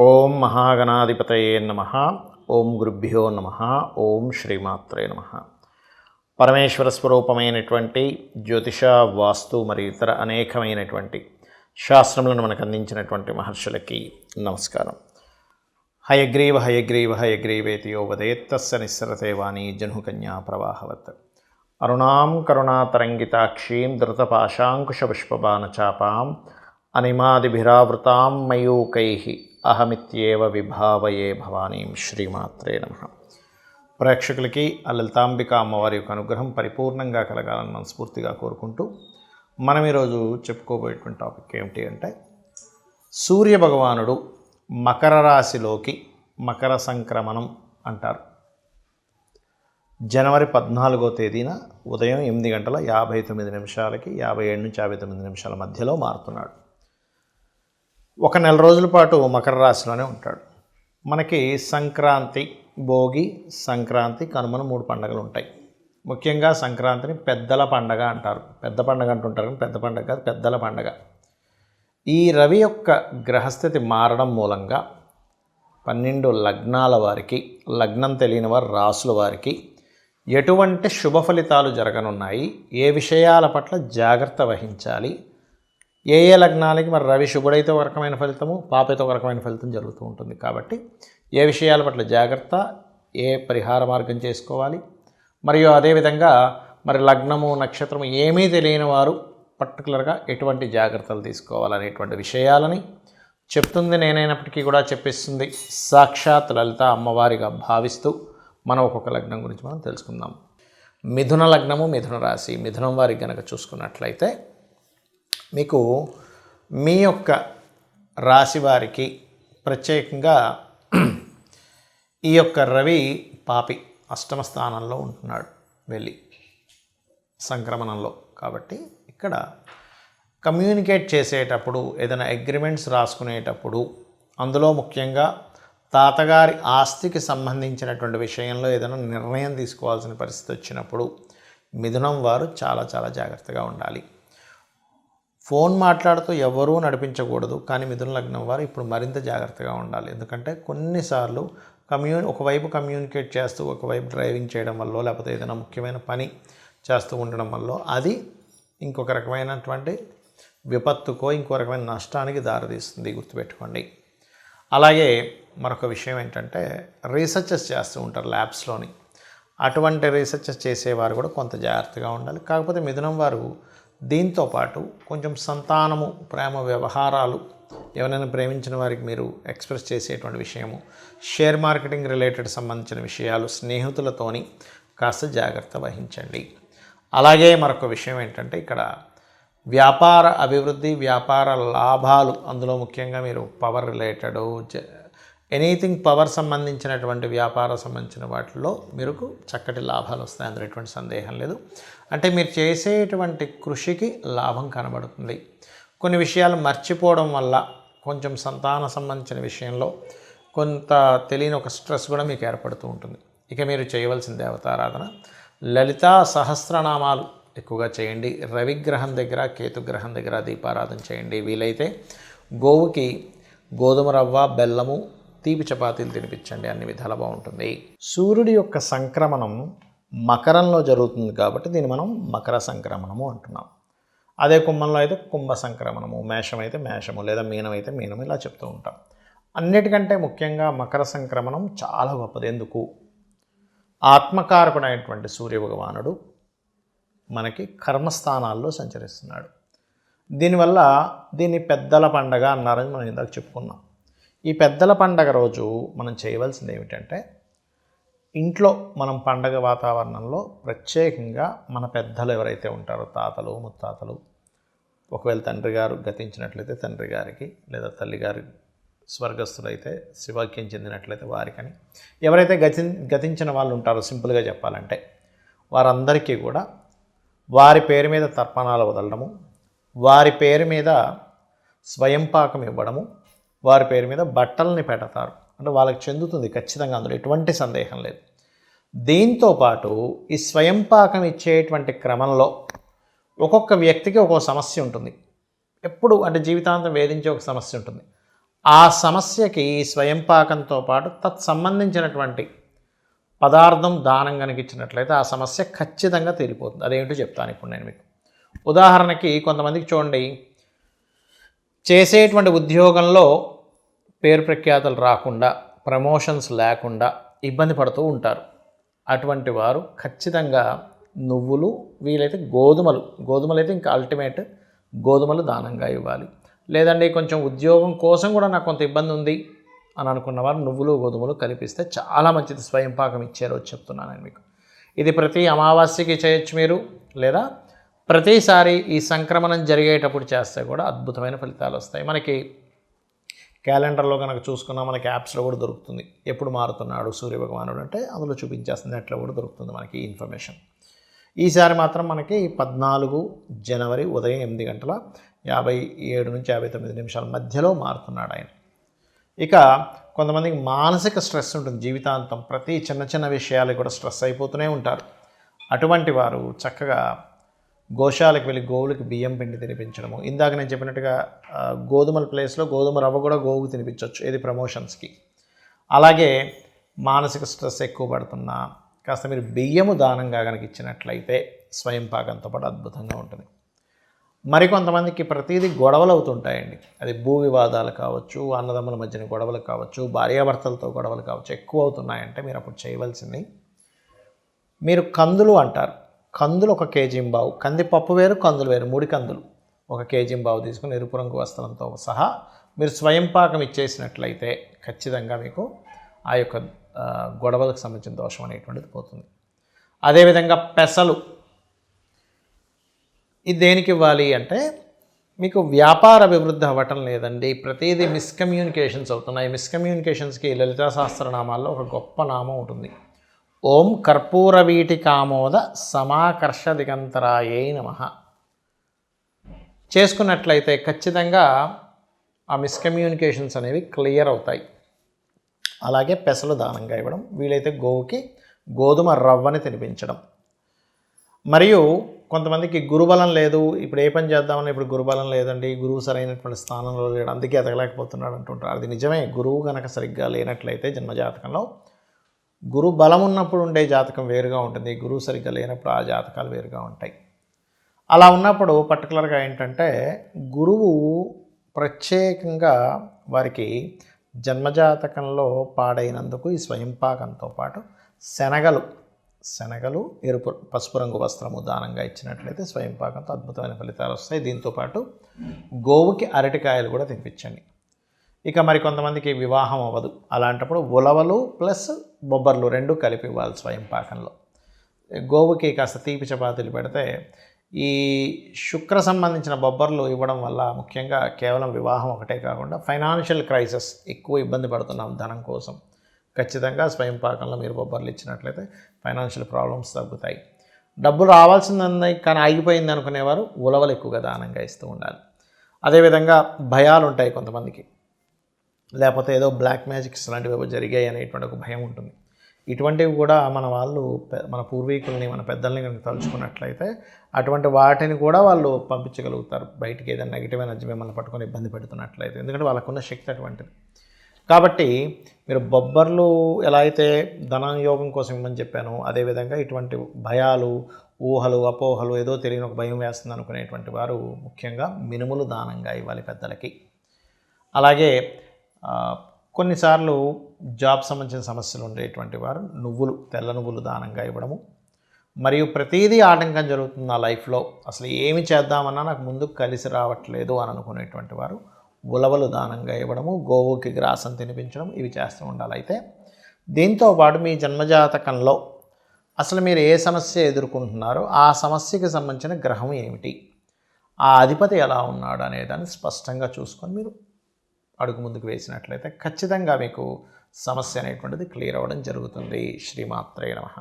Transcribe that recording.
ఓం మహాగణాధిపతయే నమః. ఓం గురుభ్యో నమః. ఓం శ్రీమాత్రే నమః. పరమేశ్వర స్వరూపమైనటువంటి జ్యోతిష, వాస్తు మరియు ఇతర అనేకమైనటువంటి శాస్త్రములను మనకు అందించినటువంటి మహర్షులకి నమస్కారం. హయగ్రీవ హయగ్రీవ హయగ్రీవేతి యో వదేత్తస్య నిస్సరతే వాణి జహ్నుకన్యా ప్రవాహవత్. అరుణాం కరుణాతరంగితాక్షీం ధృతపాశాంకుశపుష్పబాణచాపాం అనిమాదిభిరావృతాం మయూకైః అహమిత్యేవ విభావయే భవానీం. శ్రీమాత్రే నమః. ప్రేక్షకులకి ఆ లలితాంబిక అమ్మవారి యొక్క అనుగ్రహం పరిపూర్ణంగా కలగాలని మనస్ఫూర్తిగా కోరుకుంటూ మనం ఈరోజు చెప్పుకోబోయేటువంటి టాపిక్ ఏమిటి అంటే, సూర్య భగవానుడు మకర రాశిలోకి మకర సంక్రమణం అంటారు. జనవరి 14వ తేదీన ఉదయం 8:59 57 నుంచి 59 మధ్యలో మారుతున్నాడు. ఒక నెల రోజుల పాటు మకర రాశిలోనే ఉంటాడు. మనకి సంక్రాంతి, భోగి, సంక్రాంతి, కనుమను 3 పండుగలు ఉంటాయి. ముఖ్యంగా సంక్రాంతిని పెద్దల పండగ అంటారు. పెద్ద పండగ అంటుంటారు కానీ పెద్ద పండగ కాదు, పెద్దల పండగ. ఈ రవి యొక్క గ్రహస్థితి మారడం మూలంగా 12 లగ్నాల వారికి, లగ్నం తెలియని వారు రాసుల వారికి ఎటువంటి శుభ ఫలితాలు జరగనున్నాయి, ఏ విషయాల పట్ల జాగ్రత్త వహించాలి, ఏ లగ్నాలకి మరి రవి శుభుడైతే ఒక రకమైన ఫలితము, పాపైతే ఒక రకమైన ఫలితం జరుగుతూ ఉంటుంది. కాబట్టి ఏ విషయాల పట్ల జాగ్రత్త, ఏ పరిహార మార్గం చేసుకోవాలి, మరియు అదేవిధంగా మరి లగ్నము, నక్షత్రము ఏమీ తెలియని వారు పర్టికులర్గా ఎటువంటి జాగ్రత్తలు తీసుకోవాలనేటువంటి విషయాలని చెప్తుంది నేనైనప్పటికీ కూడా చెప్పిస్తుంది సాక్షాత్ లలిత అమ్మవారిగా భావిస్తూ మనం ఒక్కొక్క లగ్నం గురించి మనం తెలుసుకుందాం. మిథున లగ్నము, మిథున రాశి, మిథునం వారికి కనుక చూసుకున్నట్లయితే మీకు మీ యొక్క రాశి వారికి ప్రత్యేకంగా ఈ యొక్క రవి పాపి అష్టమ స్థానంలో ఉంటున్నాడు వెళ్ళి సంక్రమణంలో. కాబట్టి ఇక్కడ కమ్యూనికేట్ చేసేటప్పుడు, ఏదైనా అగ్రిమెంట్స్ రాసుకునేటప్పుడు, అందులో ముఖ్యంగా తాతగారి ఆస్తికి సంబంధించినటువంటి విషయంలో ఏదైనా నిర్ణయం తీసుకోవాల్సిన పరిస్థితి వచ్చినప్పుడు మిథునం వారు చాలా చాలా జాగ్రత్తగా ఉండాలి. ఫోన్ మాట్లాడుతూ ఎవరూ నడిపించకూడదు, కానీ మిథున లగ్నం వారు ఇప్పుడు మరింత జాగ్రత్తగా ఉండాలి. ఎందుకంటే కొన్నిసార్లు ఒకవైపు కమ్యూనికేట్ చేస్తూ ఒకవైపు డ్రైవింగ్ చేయడం వల్ల, లేకపోతే ఏదైనా ముఖ్యమైన పని చేస్తూ ఉండడం వల్ల అది ఇంకొక రకమైనటువంటి విపత్తుకో ఇంకో రకమైన నష్టానికి దారితీస్తుంది, గుర్తుపెట్టుకోండి. అలాగే మరొక విషయం ఏంటంటే, రీసెర్చెస్ చేస్తూ ఉంటారు ల్యాబ్స్లోని. అటువంటి రీసెర్చెస్ చేసేవారు కూడా కొంత జాగ్రత్తగా ఉండాలి. కాకపోతే మిథునం వారు దీంతోపాటు కొంచెం సంతానము, ప్రేమ వ్యవహారాలు, ఎవరైనా ప్రేమించిన వారికి మీరు ఎక్స్ప్రెస్ చేసేటువంటి విషయము, షేర్ మార్కెటింగ్ రిలేటెడ్ సంబంధించిన విషయాలు, స్నేహితులతోని కాస్త జాగ్రత్త వహించండి. అలాగే మరొక విషయం ఏంటంటే, ఇక్కడ వ్యాపార అభివృద్ధి, వ్యాపార లాభాలు, అందులో ముఖ్యంగా మీరు పవర్ రిలేటెడ్ ఎనీథింగ్ పవర్ సంబంధించినటువంటి వ్యాపార సంబంధించిన వాటిల్లో మీరు చక్కటి లాభాలు వస్తాయి, అందులో ఎటువంటి సందేహం లేదు. అంటే మీరు చేసేటువంటి కృషికి లాభం కనబడుతుంది. కొన్ని విషయాలు మర్చిపోవడం వల్ల కొంచెం సంతాన సంబంధించిన విషయంలో కొంత తెలియని ఒక స్ట్రెస్ కూడా మీకు ఏర్పడుతూ ఉంటుంది. ఇక మీరు చేయవలసిన దేవతారాధన లలితా సహస్రనామాలు ఎక్కువగా చేయండి. రవిగ్రహం దగ్గర, కేతుగ్రహం దగ్గర దీపారాధన చేయండి. వీలైతే గోవుకి గోధుమ రవ్వ, బెల్లము, తీపి చపాతీలు తినిపించండి. అన్ని విధాలు బాగుంటుంది. సూర్యుడి యొక్క సంక్రమణం మకరంలో జరుగుతుంది కాబట్టి దీన్ని మనం మకర సంక్రమణము అంటున్నాం. అదే కుంభంలో అయితే కుంభ సంక్రమణము, మేషం అయితే మేషము, లేదా మీనం అయితే మీనం, ఇలా చెప్తూ ఉంటాం. అన్నిటికంటే ముఖ్యంగా మకర సంక్రమణం చాలా గొప్పది. ఎందుకు? ఆత్మకారకుడైనటువంటి సూర్య భగవానుడు మనకి కర్మస్థానాల్లో సంచరిస్తున్నాడు. దీనివల్ల దీన్ని పెద్దల పండగ అన్నారని మనం ఇందాక చెప్పుకున్నాం. ఈ పెద్దల పండగ రోజు మనం చేయవలసింది ఏమిటంటే, ఇంట్లో మనం పండగ వాతావరణంలో ప్రత్యేకంగా మన పెద్దలు ఎవరైతే ఉంటారో, తాతలు, ముత్తాతలు, ఒకవేళ తండ్రి గారు గతించినట్లయితే తండ్రి గారికి, లేదా తల్లి గారి స్వర్గస్థులైతే శివాక్యం చెందినట్లయితే వారికని, ఎవరైతే గతించిన వాళ్ళు ఉంటారో సింపుల్గా చెప్పాలంటే వారందరికీ కూడా వారి పేరు మీద తర్పణాలు వదలడము, వారి పేరు మీద స్వయం పాకం ఇవ్వడము, వారి పేరు మీద బట్టల్ని పెడతారు. అంటే వాళ్ళకి చెందుతుంది ఖచ్చితంగా, అందులో ఎటువంటి సందేహం లేదు. దీంతోపాటు ఈ స్వయం పాకం ఇచ్చేటువంటి క్రమంలో ఒక్కొక్క వ్యక్తికి ఒక్కొక్క సమస్య ఉంటుంది. ఎప్పుడు అంటే జీవితాంతం వేధించే ఒక సమస్య ఉంటుంది. ఆ సమస్యకి స్వయం పాకంతో పాటు తత్సంబంధించినటువంటి పదార్థం దానం కనుక ఇచ్చినట్లయితే ఆ సమస్య ఖచ్చితంగా తీరిపోతుంది. అదేంటో చెప్తాను ఇప్పుడు నేను మీకు. ఉదాహరణకి కొంతమందికి చూడండి, చేసేటువంటి ఉద్యోగంలో పేరు ప్రఖ్యాతలు రాకుండా, ప్రమోషన్స్ లేకుండా ఇబ్బంది పడుతూ ఉంటారు. అటువంటి వారు ఖచ్చితంగా నువ్వులు, వీలైతే గోధుమలు అయితే ఇంకా అల్టిమేట్, గోధుమలు దానంగా ఇవ్వాలి. లేదండి కొంచెం ఉద్యోగం కోసం కూడా నాకు కొంత ఇబ్బంది ఉంది అని అనుకున్న వారు నువ్వులు గోధుమలు కలిపిస్తే చాలా మంచిది. స్వయం పాకం ఇచ్చే రోజు చెప్తున్నాను నేను మీకు. ఇది ప్రతి అమావాస్యకి చేయొచ్చు మీరు, లేదా ప్రతిసారి ఈ సంక్రమణం జరిగేటప్పుడు చేస్తే కూడా అద్భుతమైన ఫలితాలు వస్తాయి. మనకి క్యాలెండర్లో కనుక చూసుకున్నా మనకి యాప్స్లో కూడా దొరుకుతుంది. ఎప్పుడు మారుతున్నాడు సూర్యభగవానుడు అంటే అందులో చూపించేస్తుంది, నెట్లో కూడా దొరుకుతుంది మనకి ఈ ఇన్ఫర్మేషన్. ఈసారి మాత్రం మనకి 14 జనవరి ఉదయం 8:57 నుంచి 59 మధ్యలో మారుతున్నాడు ఆయన. ఇక కొంతమందికి మానసిక స్ట్రెస్ ఉంటుంది జీవితాంతం, ప్రతి చిన్న చిన్న విషయాలకు కూడా స్ట్రెస్ అయిపోతూనే ఉంటారు. అటువంటి వారు చక్కగా గోశాలకు వెళ్ళి గోవులకి బియ్యం పిండి తినిపించడము. ఇందాక నేను చెప్పినట్టుగా గోధుమల ప్లేస్లో గోధుమ రవ్వ కూడా గోవుకు తినిపించవచ్చు, ఇది ప్రమోషన్స్కి. అలాగే మానసిక స్ట్రెస్ ఎక్కువ పడుతున్నా కాస్త మీరు బియ్యము దానంగా కనుక ఇచ్చినట్లయితే స్వయం పాకంతో పాటు అద్భుతంగా ఉంటుంది. మరికొంతమందికి ప్రతిదీ గొడవలు అవుతుంటాయండి. అది భూ వివాదాలు కావచ్చు, అన్నదమ్ముల మధ్యన గొడవలు కావచ్చు, భార్యాభర్తలతో గొడవలు కావచ్చు, ఎక్కువ అవుతున్నాయంటే మీరు అప్పుడు చేయవలసింది, మీరు కందులు అంటారు, కందులు 1 కేజీ-1.5, కందిపప్పు వేరు కందులు వేరు, 3 కందులు 1 కేజీ-1.5 తీసుకుని ఎరుపు రంగు వస్త్రంతో సహా మీరు స్వయం పాకం ఇచ్చేసినట్లయితే ఖచ్చితంగా మీకు ఆ యొక్క గొడవలకు సంబంధించిన దోషం అనేటువంటిది పోతుంది. అదేవిధంగా పెసలు, ఇది దేనికి ఇవ్వాలి అంటే మీకు వ్యాపార అభివృద్ధి అవ్వటం లేదండి, ప్రతిదీ మిస్కమ్యూనికేషన్స్ అవుతున్నాయి. మిస్కమ్యూనికేషన్స్కి లలితా సహస్రనామాల్లో ఒక గొప్ప నామం ఉంటుంది, ఓం కర్పూర వీటికామోద సమాకర్ష దిగంతరాయే నమః. చేసుకున్నట్లయితే ఖచ్చితంగా ఆ మిస్కమ్యూనికేషన్స్ అనేవి క్లియర్ అవుతాయి. అలాగే పెసలు దానంగా ఇవ్వడం, వీలైతే గోవుకి గోధుమ రవ్వని తినిపించడం. మరియు కొంతమందికి గురుబలం లేదు, ఇప్పుడు ఏ పని చేద్దామని ఇప్పుడు గురుబలం లేదండి, గురువు సరైనటువంటి స్థానంలో లేడు అందుకే ఎదగలేకపోతున్నాడు అంటుంటారు. అది నిజమే. గురువు కనుక సరిగ్గా లేనట్లయితే జన్మజాతకంలో, గురు బలం ఉన్నప్పుడు ఉండే జాతకం వేరుగా ఉంటుంది, గురువు సరిగ్గా లేనప్పుడు ఆ జాతకాలు వేరుగా ఉంటాయి. అలా ఉన్నప్పుడు పర్టికులర్గా ఏంటంటే గురువు ప్రత్యేకంగా వారికి జన్మజాతకంలో పాడైనందుకు ఈ స్వయం పాకంతో పాటు శనగలు ఎరుపు పసుపు రంగు వస్త్రము దానంగా ఇచ్చినట్లయితే స్వయం పాకంతో అద్భుతమైన ఫలితాలు వస్తాయి. దీంతోపాటు గోవుకి అరటికాయలు కూడా తినిపించండి. ఇక మరి కొంతమందికి వివాహం అవ్వదు, అలాంటప్పుడు ఉలవలు ప్లస్ బొబ్బర్లు 2 కలిపి ఇవ్వాలి స్వయం పాకంలో. గోవుకి కాస్త తీపి చపాతీలు పెడితే ఈ శుక్ర సంబంధించిన బొబ్బర్లు ఇవ్వడం వల్ల ముఖ్యంగా కేవలం వివాహం ఒకటే కాకుండా ఫైనాన్షియల్ క్రైసిస్, ఎక్కువ ఇబ్బంది పడుతున్నాం ధనం కోసం, ఖచ్చితంగా స్వయం పాకంలో మీరు బొబ్బర్లు ఇచ్చినట్లయితే ఫైనాన్షియల్ ప్రాబ్లమ్స్ తగ్గుతాయి. డబ్బులు రావాల్సింది కానీ ఆగిపోయింది అనుకునేవారు ఉలవలు ఎక్కువగా దానంగా ఇస్తూ ఉండాలి. అదేవిధంగా భయాలు ఉంటాయి కొంతమందికి, లేకపోతే ఏదో బ్లాక్ మ్యాజిక్స్ లాంటివి జరిగాయి అనేటువంటి ఒక భయం ఉంటుంది. ఇటువంటివి కూడా మన పూర్వీకుల్ని మన పెద్దల్ని కనుక తలుచుకున్నట్లయితే అటువంటి వాటిని కూడా వాళ్ళు పంపించగలుగుతారు బయటికి, ఏదైనా నెగిటివ్ ఎనర్జీ మిమ్మల్ని పట్టుకొని ఇబ్బంది పెడుతున్నట్లయితే, ఎందుకంటే వాళ్ళకున్న శక్తి అటువంటిది. కాబట్టి మీరు బొబ్బర్లు ఎలా అయితే ధనయోగం కోసం ఇవ్వమని చెప్పాను, అదేవిధంగా ఇటువంటి భయాలు, ఊహలు, అపోహలు, ఏదో తెలియని ఒక భయం వేస్తుంది అనుకునేటువంటి వారు ముఖ్యంగా మినుములు దానంగా ఇవ్వాలి పెద్దలకి. అలాగే కొన్నిసార్లు జాబ్ సంబంధించిన సమస్యలు ఉండేటువంటి వారు తెల్ల నువ్వులు దానంగా ఇవ్వడము. మరియు ప్రతిదీ ఆటంకం జరుగుతుంది నా లైఫ్లో, అసలు ఏమి చేద్దామన్నా నాకు ముందుకు కలిసి రావట్లేదు అని అనుకునేటువంటి వారు ఉలవలు దానంగా ఇవ్వడము, గోవుకి గ్రాసం తినిపించడం, ఇవి చేస్తూ ఉండాలి. అయితే దీంతోపాటు మీ జన్మజాతకంలో అసలు మీరు ఏ సమస్య ఎదుర్కొంటున్నారో ఆ సమస్యకి సంబంధించిన గ్రహం ఏమిటి, ఆ అధిపతి ఎలా ఉన్నాడు అనేదాన్ని స్పష్టంగా చూసుకొని మీరు అడుగు ముందుకు వేసినట్లయితే ఖచ్చితంగా మీకు సమస్య అనేటువంటిది క్లియర్ అవ్వడం జరుగుతుంది. శ్రీమాత్రే నమః.